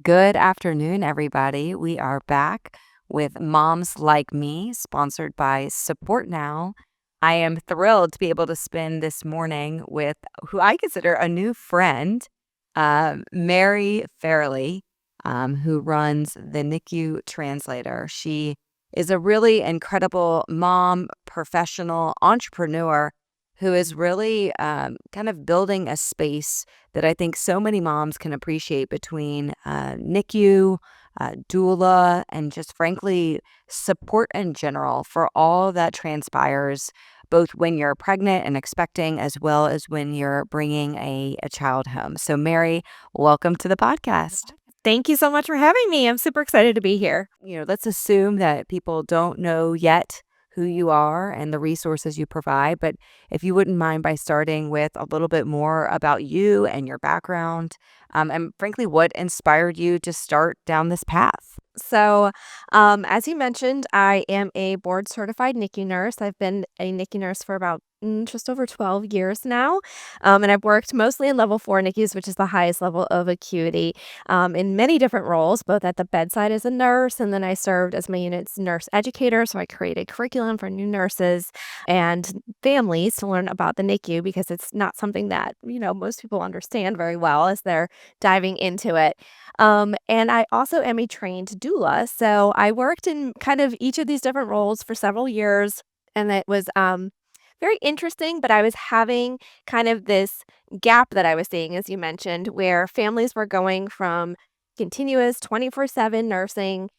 Good afternoon, everybody. We are back with Moms Like Me, sponsored by Support Now. I am thrilled to be able to spend this morning with who I consider a new friend, Mary Farrelly, who runs the NICU Translator. She is a really incredible mom, professional, entrepreneur who is really kind of building a space that I think so many moms can appreciate between NICU, doula, and just frankly, support in general for all that transpires, both when you're pregnant and expecting, as well as when you're bringing a child home. So, Mary, welcome to the podcast. Thank you so much for having me. I'm super excited to be here. Let's assume that people don't know yet who you are and the resources you provide. But if you wouldn't mind by starting with a little bit more about you and your background, and frankly, what inspired you to start down this path? As you mentioned, I am a board certified NICU nurse. I've been a NICU nurse for about just over 12 years now. And I've worked mostly in level 4 NICUs, which is the highest level of acuity, in many different roles, both at the bedside as a nurse, and then I served as my unit's nurse educator. So I created curriculum for new nurses and families to learn about the NICU because it's not something that, most people understand very well as they're diving into it. And I also am a trained doula. So I worked in kind of each of these different roles for several years. And it was very interesting, but I was having kind of this gap that I was seeing, as you mentioned, where families were going from continuous 24/7 nursing,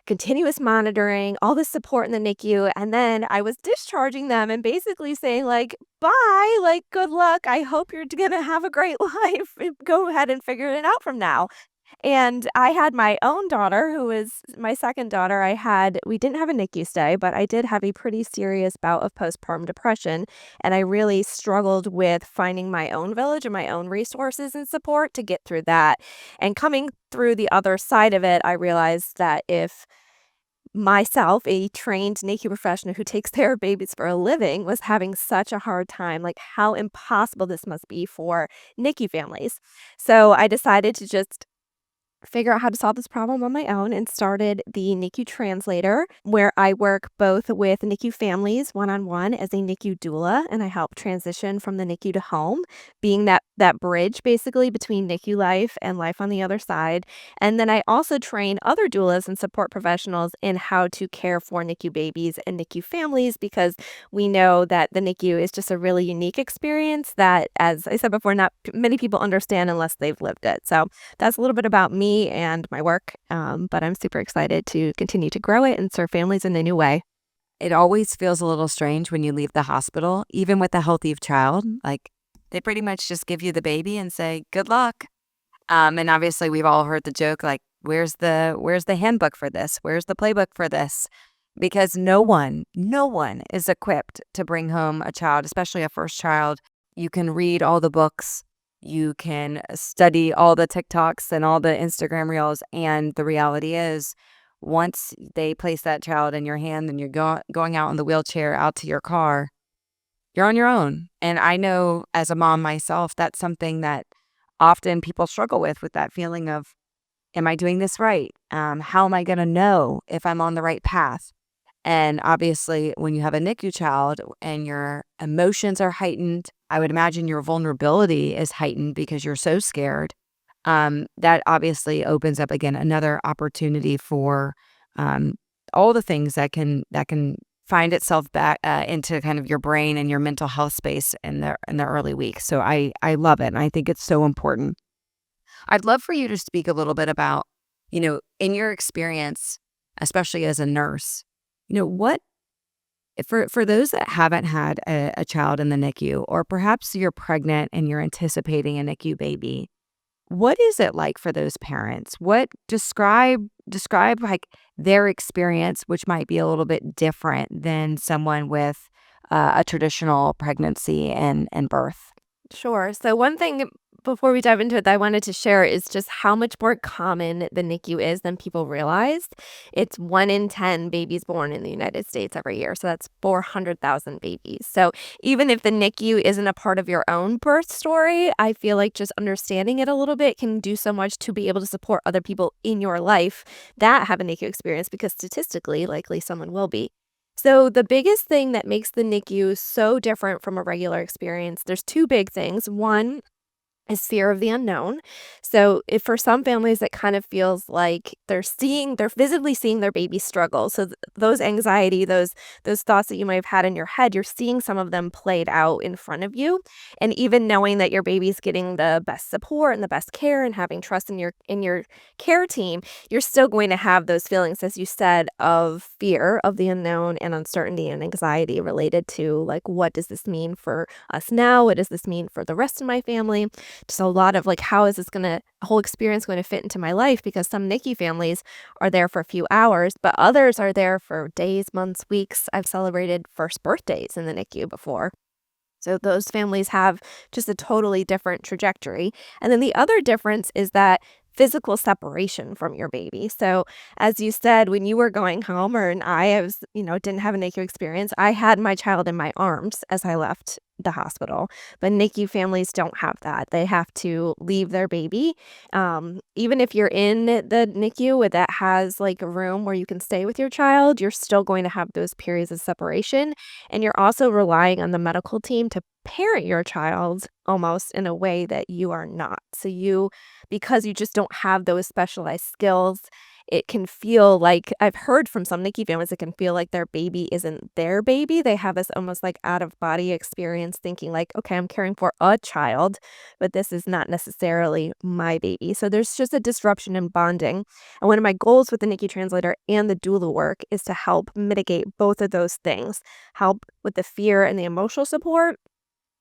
continuous monitoring, all this support in the NICU. And then I was discharging them and basically saying, like, bye, like, good luck. I hope you're going to have a great life. Go ahead and figure it out from now. And I had my own daughter, who is my second daughter. We didn't have a NICU stay, but I did have a pretty serious bout of postpartum depression. And I really struggled with finding my own village and my own resources and support to get through that. And coming through the other side of it, I realized that if myself, a trained NICU professional who takes care of babies for a living, was having such a hard time, like how impossible this must be for NICU families. So I decided to just figure out how to solve this problem on my own and started the NICU Translator, where I work both with NICU families one-on-one as a NICU doula, and I help transition from the NICU to home, being that bridge basically between NICU life and life on the other side. And then I also train other doulas and support professionals in how to care for NICU babies and NICU families, because we know that the NICU is just a really unique experience that, as I said before, not many people understand unless they've lived it. So that's a little bit about me and my work, but I'm super excited to continue to grow it and serve families in a new way. It always feels a little strange when you leave the hospital, even with a healthy child. Like they pretty much just give you the baby and say, good luck. And obviously we've all heard the joke, like, where's the handbook for this? Where's the playbook for this? Because no one is equipped to bring home a child, especially a first child. You can read all the books, you can study all the TikToks and all the Instagram reels. And the reality is, once they place that child in your hand and you're going out in the wheelchair out to your car, you're on your own. And I know as a mom myself, that's something that often people struggle with that feeling of, am I doing this right? How am I going to know if I'm on the right path? And obviously, when you have a NICU child and your emotions are heightened, I would imagine your vulnerability is heightened because you're so scared. That obviously opens up again another opportunity for all the things that can find itself back into kind of your brain and your mental health space in the early weeks. So I love it, and I think it's so important. I'd love for you to speak a little bit about, in your experience, especially as a nurse, what for those that haven't had a child in the NICU, or perhaps you're pregnant and you're anticipating a NICU baby, what is it like for those parents? What describe like their experience, which might be a little bit different than someone with a traditional pregnancy and birth. Sure. So one thing before we dive into it that I wanted to share is just how much more common the NICU is than people realize. It's 1 in 10 babies born in the United States every year, so that's 400,000 babies. So even if the NICU isn't a part of your own birth story, I feel like just understanding it a little bit can do so much to be able to support other people in your life that have a NICU experience because statistically, likely someone will be. So the biggest thing that makes the NICU so different from a regular experience, there's 2 big things. One is fear of the unknown. So if for some families it kind of feels like they're visibly seeing their baby struggle. So those anxiety, those thoughts that you might have had in your head, you're seeing some of them played out in front of you. And even knowing that your baby's getting the best support and the best care and having trust in your care team, you're still going to have those feelings, as you said, of fear of the unknown and uncertainty and anxiety related to like, what does this mean for us now? What does this mean for the rest of my family? Just a lot of like, how is this whole experience going to fit into my life? Because some NICU families are there for a few hours, but others are there for days, months, weeks. I've celebrated first birthdays in the NICU before. So those families have just a totally different trajectory. And then the other difference is that physical separation from your baby. So as you said, when you were going home and I was, didn't have a NICU experience, I had my child in my arms as I left the hospital. But NICU families don't have that. They have to leave their baby. Even if you're in the NICU that has like a room where you can stay with your child, you're still going to have those periods of separation. And you're also relying on the medical team to parent your child almost in a way that you are not. So because you just don't have those specialized skills, it can feel like I've heard from some NICU families, it can feel like their baby isn't their baby. They have this almost like out of body experience thinking like, okay, I'm caring for a child, but this is not necessarily my baby. So there's just a disruption in bonding. And one of my goals with the NICU translator and the doula work is to help mitigate both of those things, help with the fear and the emotional support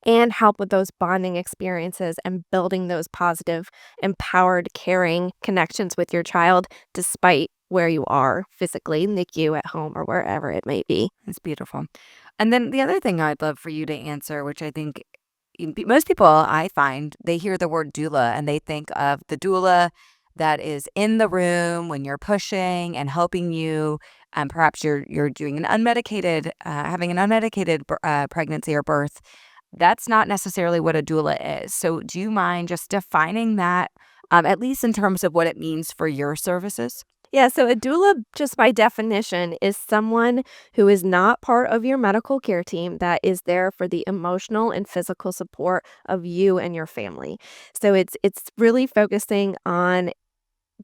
and help with those bonding experiences and building those positive, empowered, caring connections with your child despite where you are physically, NICU, at home, or wherever it may be. It's beautiful. And then the other thing I'd love for you to answer, which I think most people I find, they hear the word doula and they think of the doula that is in the room when you're pushing and helping you. Perhaps you're doing an unmedicated, having an unmedicated pregnancy or birth. That's not necessarily what a doula is. So do you mind just defining that, at least in terms of what it means for your services? Yeah, so a doula, just by definition, is someone who is not part of your medical care team that is there for the emotional and physical support of you and your family. So it's really focusing on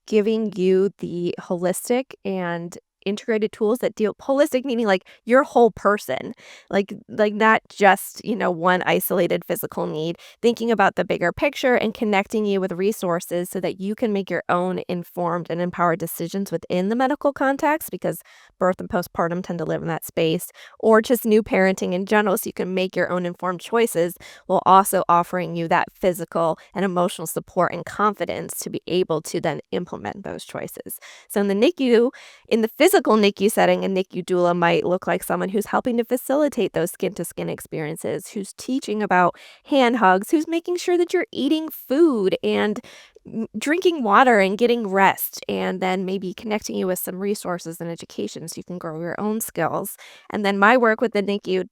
giving you the holistic and integrated tools that deal holistic meaning like your whole person, like not just one isolated physical need, thinking about the bigger picture and connecting you with resources so that you can make your own informed and empowered decisions within the medical context, because birth and postpartum tend to live in that space, or just new parenting in general, so you can make your own informed choices while also offering you that physical and emotional support and confidence to be able to then implement those choices. So in the NICU, in the physical NICU setting, a NICU doula might look like someone who's helping to facilitate those skin-to-skin experiences, who's teaching about hand hugs, who's making sure that you're eating food and drinking water and getting rest, and then maybe connecting you with some resources and education so you can grow your own skills. And then my work with the NICU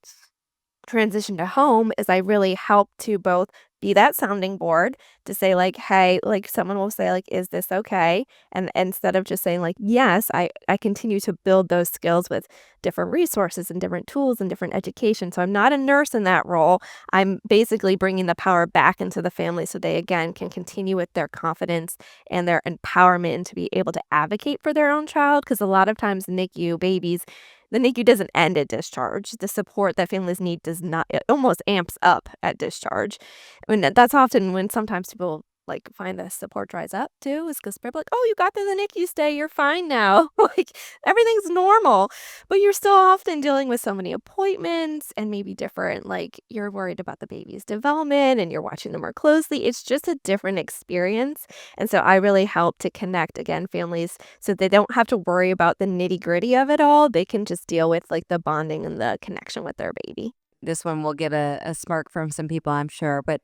transition to home is I really help to both be that sounding board to say like, hey, like someone will say like, is this okay? And instead of just saying like, yes, I continue to build those skills with different resources and different tools and different education. So I'm not a nurse in that role. I'm basically bringing the power back into the family so they again can continue with their confidence and their empowerment and to be able to advocate for their own child. Because a lot of times NICU babies, the NICU doesn't end at discharge. The support that families need does not, it almost amps up at discharge. I mean, that's often when sometimes people like find the support dries up too, is because people are like, oh, you got through the NICU stay, you're fine now. Like everything's normal. But you're still often dealing with so many appointments and maybe different, like you're worried about the baby's development and you're watching them more closely. It's just a different experience. And so I really help to connect again families so they don't have to worry about the nitty-gritty of it all. They can just deal with like the bonding and the connection with their baby. This one will get a smirk from some people, I'm sure. But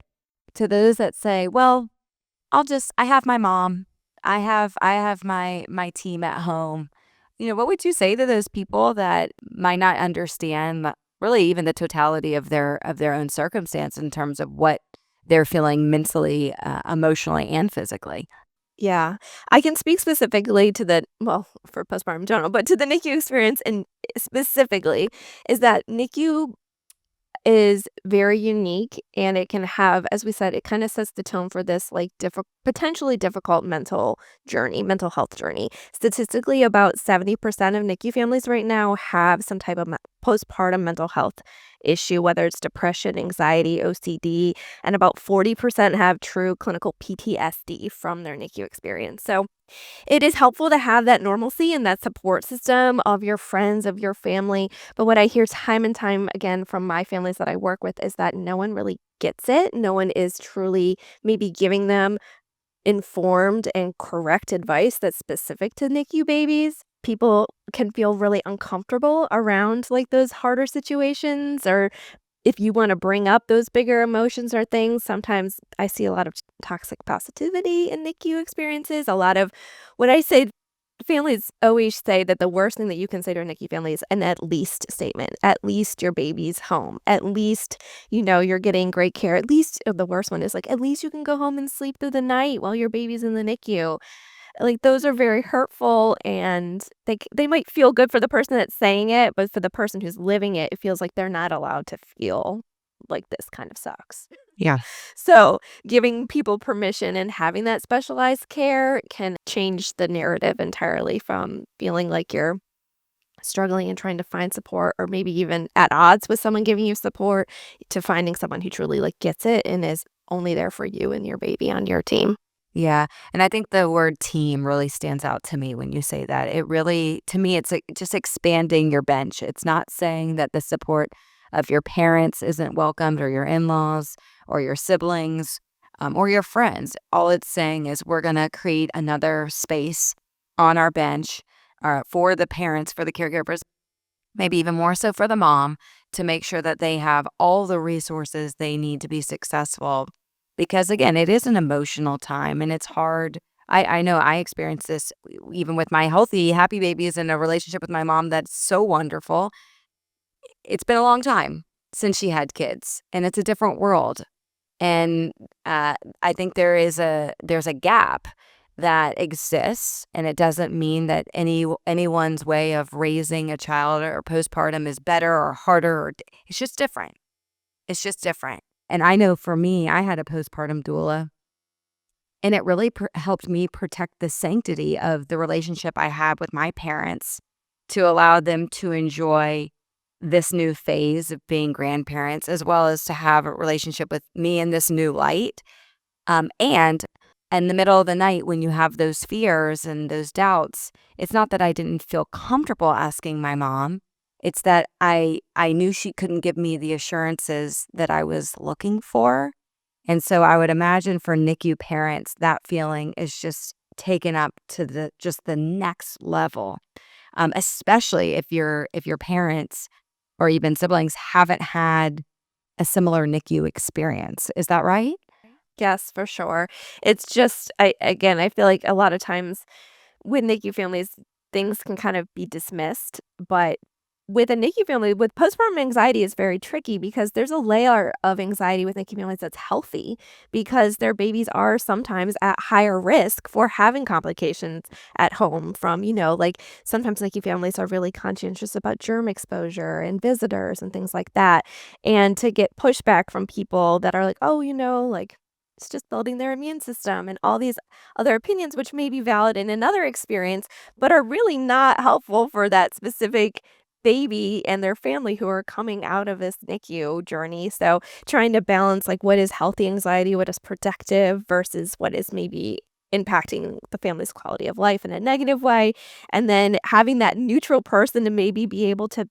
to those that say, well, I have my mom. I have my team at home. What would you say to those people that might not understand really even the totality of their own circumstance in terms of what they're feeling mentally, emotionally, and physically? Yeah. I can speak specifically to for postpartum in general, but to the NICU experience and specifically is that NICU is very unique, and it can have, as we said, it kinda sets the tone for this, like, potentially difficult mental health journey. Statistically, about 70% of NICU families right now have some type of postpartum mental health issue, whether it's depression, anxiety, OCD, and about 40% have true clinical PTSD from their NICU experience. So it is helpful to have that normalcy and that support system of your friends, of your family, but what I hear time and time again from my families that I work with is that no one really gets it. No one is truly maybe giving them informed and correct advice that's specific to NICU babies. People can feel really uncomfortable around, like, those harder situations, or if you wanna bring up those bigger emotions or things, sometimes I see a lot of toxic positivity in NICU experiences. A lot of when I say families always say that the worst thing that you can say to a NICU family is an "at least" statement. At least your baby's home. At least, you're getting great care. At least the worst one is, like, "At least you can go home and sleep through the night while your baby's in the NICU." Like, those are very hurtful, and they might feel good for the person that's saying it, but for the person who's living it, it feels like they're not allowed to feel like this kind of sucks. Yeah. So, giving people permission and having that specialized care can change the narrative entirely from feeling like you're struggling and trying to find support or maybe even at odds with someone giving you support to finding someone who truly, like, gets it and is only there for you and your baby on your team. Yeah, and I think the word team really stands out to me when you say that. It really to me, it's, like, just expanding your bench. It's not saying that the support of your parents isn't welcomed or your in-laws or your siblings, or your friends. All it's saying is we're gonna create another space on our bench, for the parents, for the caregivers, maybe even more so for the mom, to make sure that they have all the resources they need to be successful. Because again, it is an emotional time and it's hard. I know I experienced this even with my healthy, happy babies in a relationship with my mom that's so wonderful. It's been a long time since she had kids and it's a different world. And I think there's a gap that exists, and it doesn't mean that anyone's way of raising a child or postpartum is better or harder. It's just different. It's just different. And I know for me, I had a postpartum doula, and it really helped me protect the sanctity of the relationship I had with my parents to allow them to enjoy this new phase of being grandparents, as well as to have a relationship with me in this new light. And in the middle of the night, when you have those fears and those doubts, it's not that I didn't feel comfortable asking my mom. It's that I knew she couldn't give me the assurances that I was looking for. And so I would imagine for NICU parents, that feeling is just taken up to the next level, especially if your parents or even siblings haven't had a similar NICU experience. Is that right? Yes, for sure. It's just I feel like a lot of times with NICU families, things can kind of be dismissed, but with a NICU family, with postpartum anxiety is very tricky because there's a layer of anxiety with NICU families that's healthy because their babies are sometimes at higher risk for having complications at home from, like sometimes NICU families are really conscientious about germ exposure and visitors and things like that. And to get pushback from people that are like, oh, like it's just building their immune system and all these other opinions, which may be valid in another experience, but are really not helpful for that specific baby and their family who are coming out of this NICU journey. So trying to balance like what is healthy anxiety, what is protective versus what is maybe impacting the family's quality of life in a negative way. And then having that neutral person to maybe be able to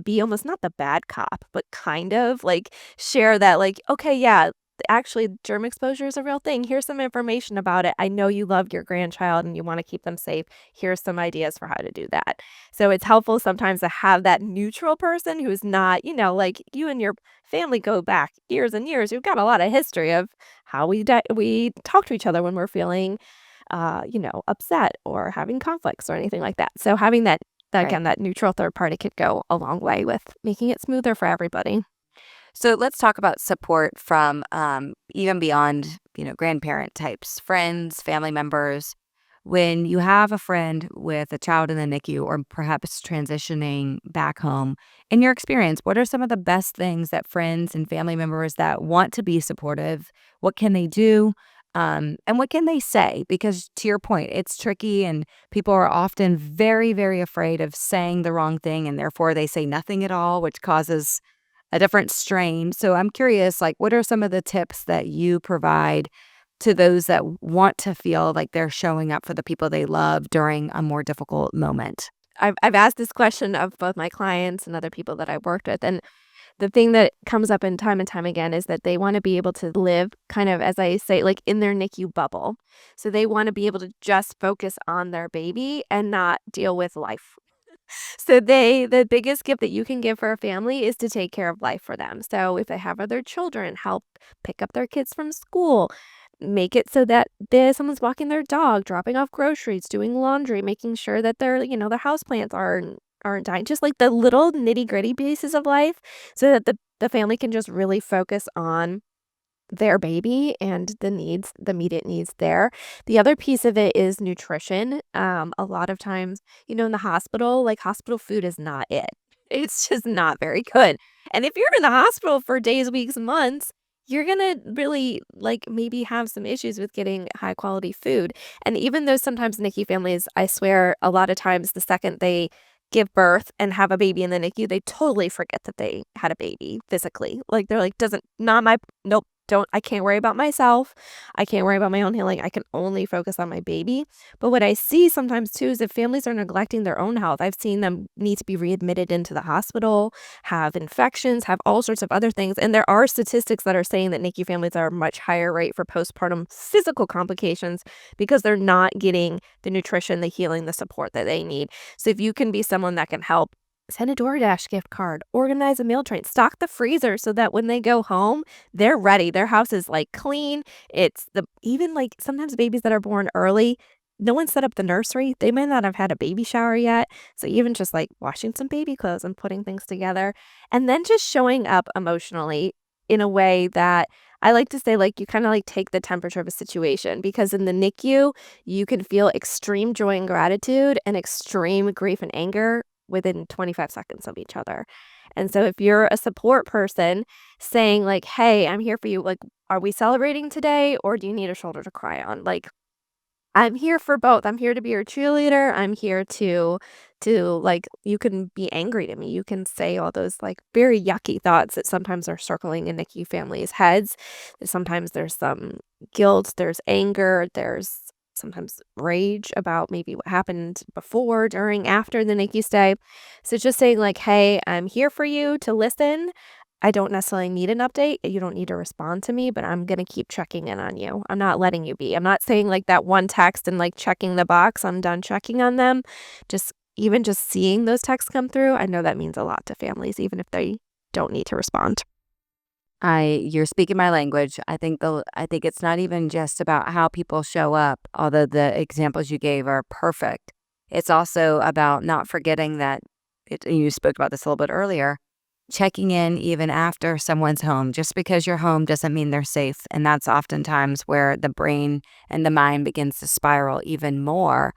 be almost not the bad cop, but kind of like share that like, okay, yeah, actually, germ exposure is a real thing. Here's some information about it. I know you love your grandchild and you want to keep them safe. Here's some ideas for how to do that. So it's helpful sometimes to have that neutral person who's not, like you and your family go back years and years. You've got a lot of history of how we talk to each other when we're feeling, upset or having conflicts or anything like that. So having Right. again, that neutral third party could go a long way with making it smoother for everybody. So let's talk about support from even beyond, grandparent types, friends, family members. When you have a friend with a child in the NICU or perhaps transitioning back home, in your experience, what are some of the best things that friends and family members that want to be supportive, what can they do? And what can they say? Because to your point, it's tricky and people are often very, very afraid of saying the wrong thing and therefore they say nothing at all, which causes a different strain. So I'm curious, like, what are some of the tips that you provide to those that want to feel like they're showing up for the people they love during a more difficult moment? I've asked this question of both my clients and other people that I've worked with, and the thing that comes up in time and time again is that they wanna be able to live kind of, as I say, like, in their NICU bubble. So they wanna be able to just focus on their baby and not deal with life. So the biggest gift that you can give for a family is to take care of life for them. So if they have other children, help pick up their kids from school, make it so that someone's walking their dog, dropping off groceries, doing laundry, making sure that their houseplants aren't dying. Just like the little nitty-gritty pieces of life so that the family can just really focus on their baby and the immediate needs there. The other piece of it is nutrition. A lot of times, in the hospital, like hospital food is not it. It's just not very good. And if you're in the hospital for days, weeks, months, you're gonna really like maybe have some issues with getting high quality food. And even though sometimes NICU families, I swear, a lot of times the second they give birth and have a baby in the NICU, they totally forget that they had a baby physically. Like they're like, doesn't not my nope, don't I can't worry about myself. I can't worry about my own healing. I can only focus on my baby. But what I see sometimes too is if families are neglecting their own health, I've seen them need to be readmitted into the hospital, have infections, have all sorts of other things. And there are statistics that are saying that NICU families are a much higher rate for postpartum physical complications because they're not getting the nutrition, the healing, the support that they need. So if you can be someone that can help, send a DoorDash gift card, organize a meal train, stock the freezer so that when they go home, they're ready. Their house is like clean. It's the even like sometimes babies that are born early, no one set up the nursery. They may not have had a baby shower yet. So even just like washing some baby clothes and putting things together and then just showing up emotionally in a way that I like to say, like, you kind of like take the temperature of a situation because in the NICU, you can feel extreme joy and gratitude and extreme grief and anger within 25 seconds of each other. And so if you're a support person saying like, "Hey, I'm here for you. Like, are we celebrating today or do you need a shoulder to cry on?" Like, I'm here for both. I'm here to be your cheerleader. I'm here to like you can be angry to me. You can say all those like very yucky thoughts that sometimes are circling in NICU families' heads. Sometimes there's some guilt, there's anger, there's sometimes rage about maybe what happened before, during, after the NICU stay. So just saying like, "Hey, I'm here for you to listen. I don't necessarily need an update. You don't need to respond to me, but I'm gonna keep checking in on you. I'm not letting you be." I'm not saying like that one text and like checking the box. I'm done checking on them. Just even just seeing those texts come through, I know that means a lot to families, even if they don't need to respond. You're speaking my language. I think it's not even just about how people show up, although the examples you gave are perfect. It's also about not forgetting that you spoke about this a little bit earlier, checking in even after someone's home. Just because you're home doesn't mean they're safe. And that's oftentimes where the brain and the mind begins to spiral even more.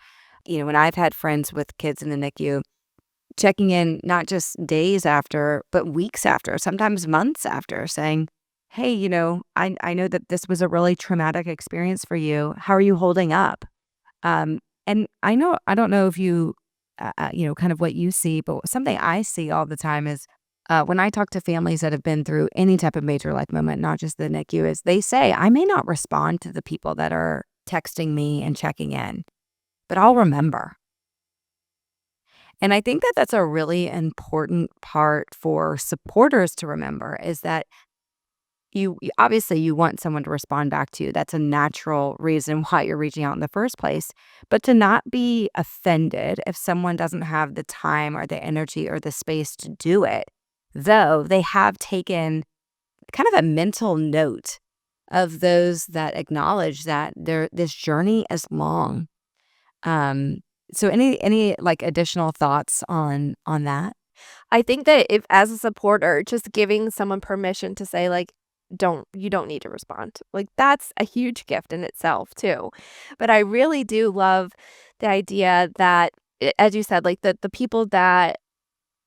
When I've had friends with kids in the NICU, checking in not just days after, but weeks after, sometimes months after, saying, "Hey, I know that this was a really traumatic experience for you. How are you holding up?" And I don't know if kind of what you see, but something I see all the time is when I talk to families that have been through any type of major life moment, not just the NICU, is they say, "I may not respond to the people that are texting me and checking in, but I'll remember." And I think that that's a really important part for supporters to remember is that obviously, you want someone to respond back to you. That's a natural reason why you're reaching out in the first place. But to not be offended if someone doesn't have the time or the energy or the space to do it, though they have taken kind of a mental note of those that acknowledge that this journey is long. Um, so any like additional thoughts on that? I think that if as a supporter, just giving someone permission to say, like, you don't need to respond. Like, that's a huge gift in itself too. But I really do love the idea that, as you said, like, the people that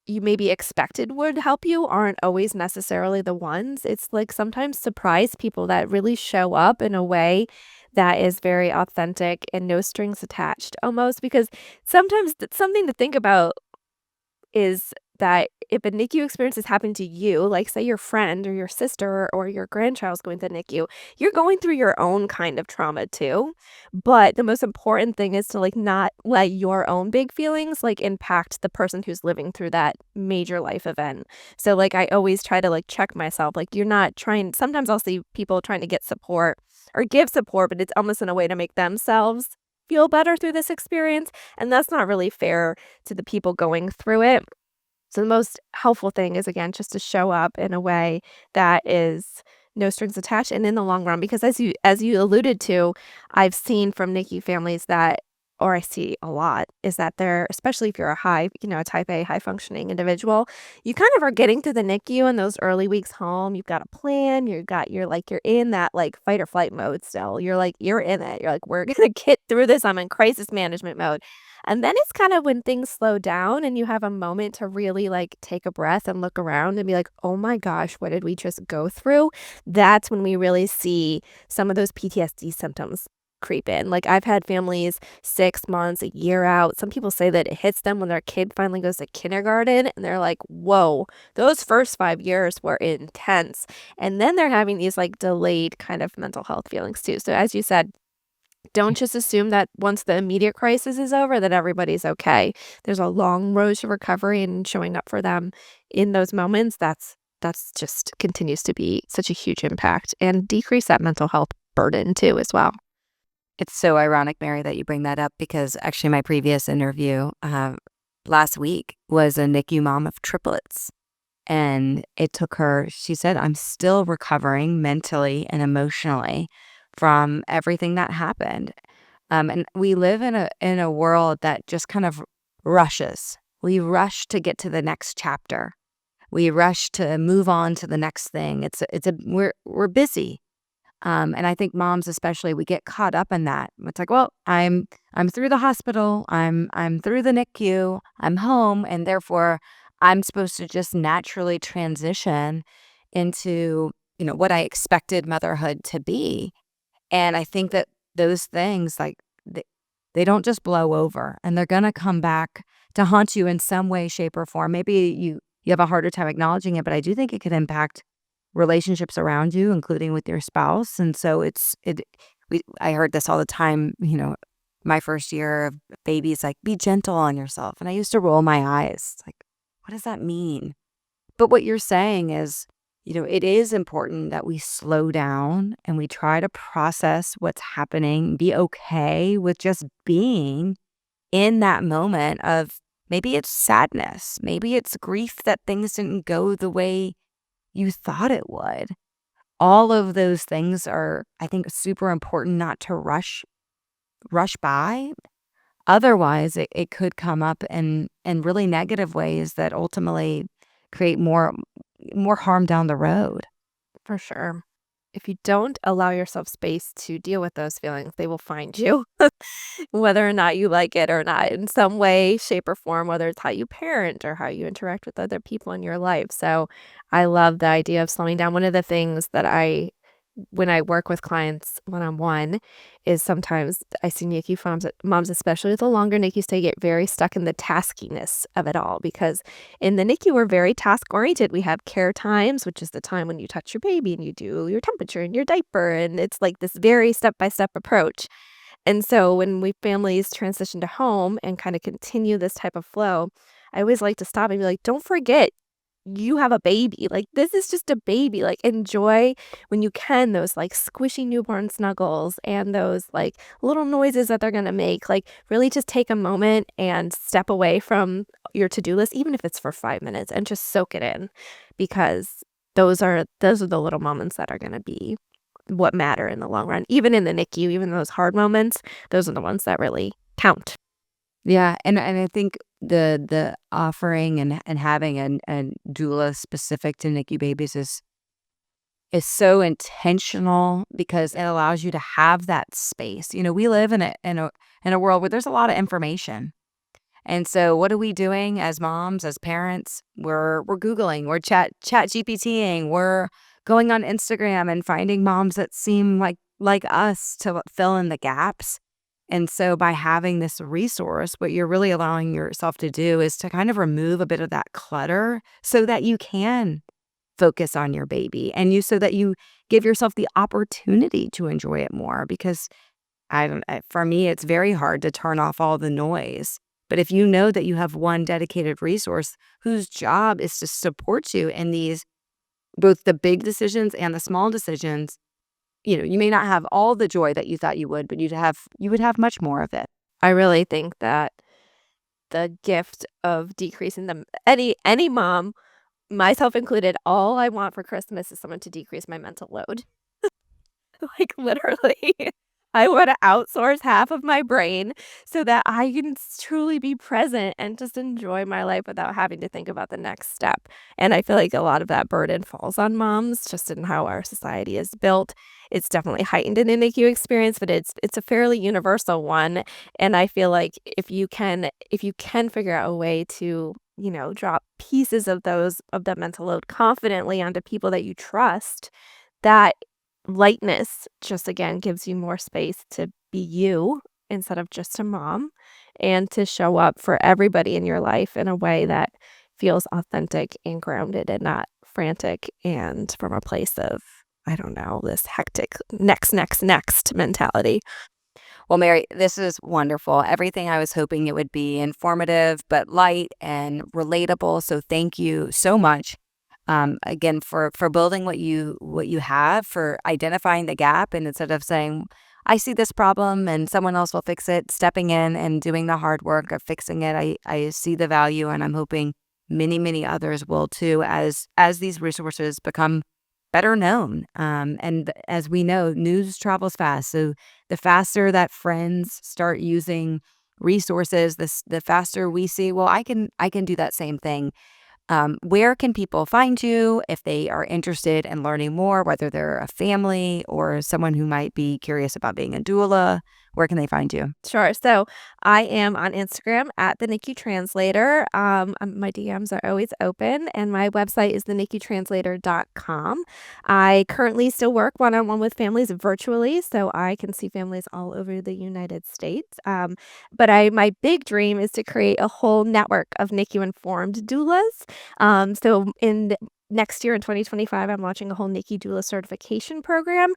you maybe expected would help you aren't always necessarily the ones. It's like sometimes surprise people that really show up in a way that is very authentic and no strings attached almost, because sometimes something to think about is that if a NICU experience is happening to you, like say your friend or your sister or your grandchild's going to the NICU, you're going through your own kind of trauma too. But the most important thing is to like not let your own big feelings like impact the person who's living through that major life event. So like I always try to like check myself. Like you're not trying, sometimes I'll see people trying to get support or give support, but it's almost in a way to make themselves feel better through this experience. And that's not really fair to the people going through it. So the most helpful thing is, again, just to show up in a way that is no strings attached and in the long run, because as you alluded to, I've seen from NICU families that or I see a lot, is that they're especially if you're a a type A, high functioning individual, you kind of are getting through the NICU in those early weeks home. You've got a plan, you're in that, like, fight or flight mode still. You're in it. You're like, "We're gonna get through this. I'm in crisis management mode." And then it's kind of when things slow down and you have a moment to really, like, take a breath and look around and be like, "Oh my gosh, what did we just go through?" That's when we really see some of those PTSD symptoms creep in. Like, I've had families 6 months, a year out. Some people say that it hits them when their kid finally goes to kindergarten, and they're like, "Whoa, those first 5 years were intense." And then they're having these, like, delayed kind of mental health feelings too. So as you said, don't just assume that once the immediate crisis is over that everybody's okay. There's a long road to recovery, and showing up for them in those moments, that's just continues to be such a huge impact and decrease that mental health burden too as well. It's so ironic, Mary, that you bring that up because actually my previous interview last week was a NICU mom of triplets. And it took her, she said, I'm still recovering mentally and emotionally from everything that happened. And we live in a world that just kind of rushes. We rush to get to the next chapter. We rush to move on to the next thing. We're busy. And I think moms especially, we get caught up in that. It's like, well, I'm through the hospital, I'm through the NICU, I'm home, and therefore I'm supposed to just naturally transition into, what I expected motherhood to be. And I think that those things, like, they don't just blow over, and they're gonna come back to haunt you in some way, shape, or form. Maybe you have a harder time acknowledging it, but I do think it could impact relationships around you, including with your spouse. And so I heard this all the time, my first year of babies, like, be gentle on yourself. And I used to roll my eyes, like, what does that mean? But what you're saying is, it is important that we slow down and we try to process what's happening, be okay with just being in that moment of maybe it's sadness, maybe it's grief that things didn't go the way you thought it would. All of those things are, I think, super important not to rush by. Otherwise, it could come up in really negative ways that ultimately create more harm down the road. For sure. If you don't allow yourself space to deal with those feelings, they will find you, whether or not you like it or not, in some way, shape, or form, whether it's how you parent or how you interact with other people in your life. So I love the idea of slowing down. One of the things that when I work with clients one-on-one is sometimes I see NICU moms, especially with a longer NICU stay, get very stuck in the taskiness of it all because in the NICU, we're very task-oriented. We have care times, which is the time when you touch your baby and you do your temperature and your diaper, and it's like this very step-by-step approach. And so when we families transition to home and kind of continue this type of flow, I always like to stop and be like, "Don't forget you have a baby. Like, this is just a baby. Like, enjoy when you can those, like, squishy newborn snuggles and those, like, little noises that they're gonna make. Like, really just take a moment and step away from your to-do list, even if it's for 5 minutes, and just soak it in because those are the little moments that are gonna be what matter in the long run. Even in the NICU, even those hard moments, those are the ones that really count. Yeah, and I think the offering and having a doula specific to NICU babies is so intentional because it allows you to have that space. We live in a world where there's a lot of information. And so what are we doing as moms, as parents? We're Googling, we're chat GPTing, we're going on Instagram and finding moms that seem like us to fill in the gaps. And so by having this resource, what you're really allowing yourself to do is to kind of remove a bit of that clutter so that you can focus on your baby and so that you give yourself the opportunity to enjoy it more because for me, it's very hard to turn off all the noise. But if you know that you have one dedicated resource whose job is to support you in these, both the big decisions and the small decisions, you may not have all the joy that you thought you would, but you would have much more of it. I really think that the gift of decreasing the any mom, myself included, all I want for Christmas is someone to decrease my mental load. Like, literally, I wanna outsource half of my brain so that I can truly be present and just enjoy my life without having to think about the next step, and I feel like a lot of that burden falls on moms just in how our society is built. It's definitely heightened in the NICU experience, but it's a fairly universal one, and I feel like if you can figure out a way to, drop pieces of that mental load confidently onto people that you trust, that lightness just again gives you more space to be you instead of just a mom and to show up for everybody in your life in a way that feels authentic and grounded and not frantic and from a place of, I don't know, this hectic next mentality. Well, Mary, this is wonderful. Everything I was hoping it would be informative, but light and relatable. So thank you so much. Again, for building what you have, for identifying the gap, and instead of saying, "I see this problem and someone else will fix it," stepping in and doing the hard work of fixing it. I see the value, and I'm hoping many others will too, as these resources become better known. And as we know, news travels fast. So the faster that friends start using resources, the faster we see, well, I can do that same thing. Where can people find you if they are interested in learning more, whether they're a family or someone who might be curious about being a doula? Where can they find you? Sure. So I am on Instagram at the NICU Translator. My DMs are always open, and my website is thenicutranslator.com. I currently still work one on one with families virtually, so I can see families all over the United States. But my big dream is to create a whole network of NICU informed doulas. Next year in 2025, I'm launching a whole NICU doula certification program,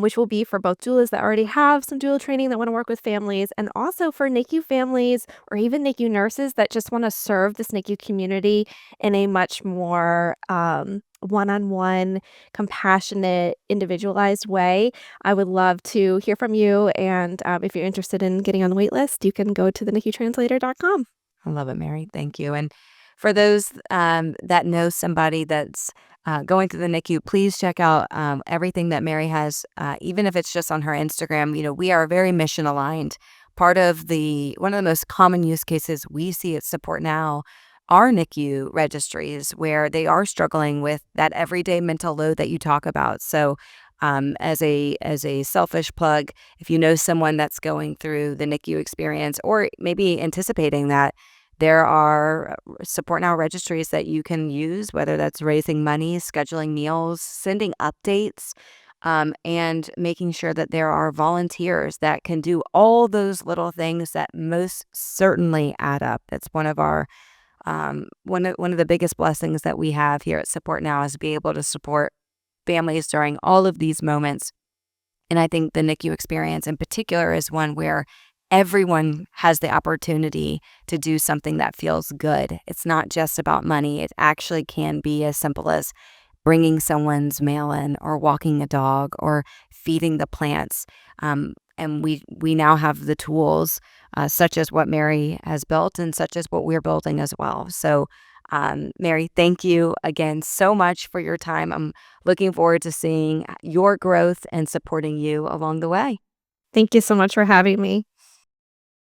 which will be for both doulas that already have some doula training that want to work with families, and also for NICU families or even NICU nurses that just want to serve this NICU community in a much more one-on-one, compassionate, individualized way. I would love to hear from you, and if you're interested in getting on the wait list, you can go to the NICUtranslator.com. I love it, Mary. Thank you. And for those that know somebody that's going through the NICU, please check out everything that Mary has, even if it's just on her Instagram. We are very mission aligned. One of the most common use cases we see at Support Now are NICU registries where they are struggling with that everyday mental load that you talk about. So as a selfish plug, if you know someone that's going through the NICU experience or maybe anticipating that, there are Support Now registries that you can use, whether that's raising money, scheduling meals, sending updates, and making sure that there are volunteers that can do all those little things that most certainly add up. That's one of the biggest blessings that we have here at Support Now is to be able to support families during all of these moments. And I think the NICU experience in particular is one where everyone has the opportunity to do something that feels good. It's not just about money. It actually can be as simple as bringing someone's mail in or walking a dog or feeding the plants. And we now have the tools, such as what Mary has built and such as what we're building as well. So, Mary, thank you again so much for your time. I'm looking forward to seeing your growth and supporting you along the way. Thank you so much for having me.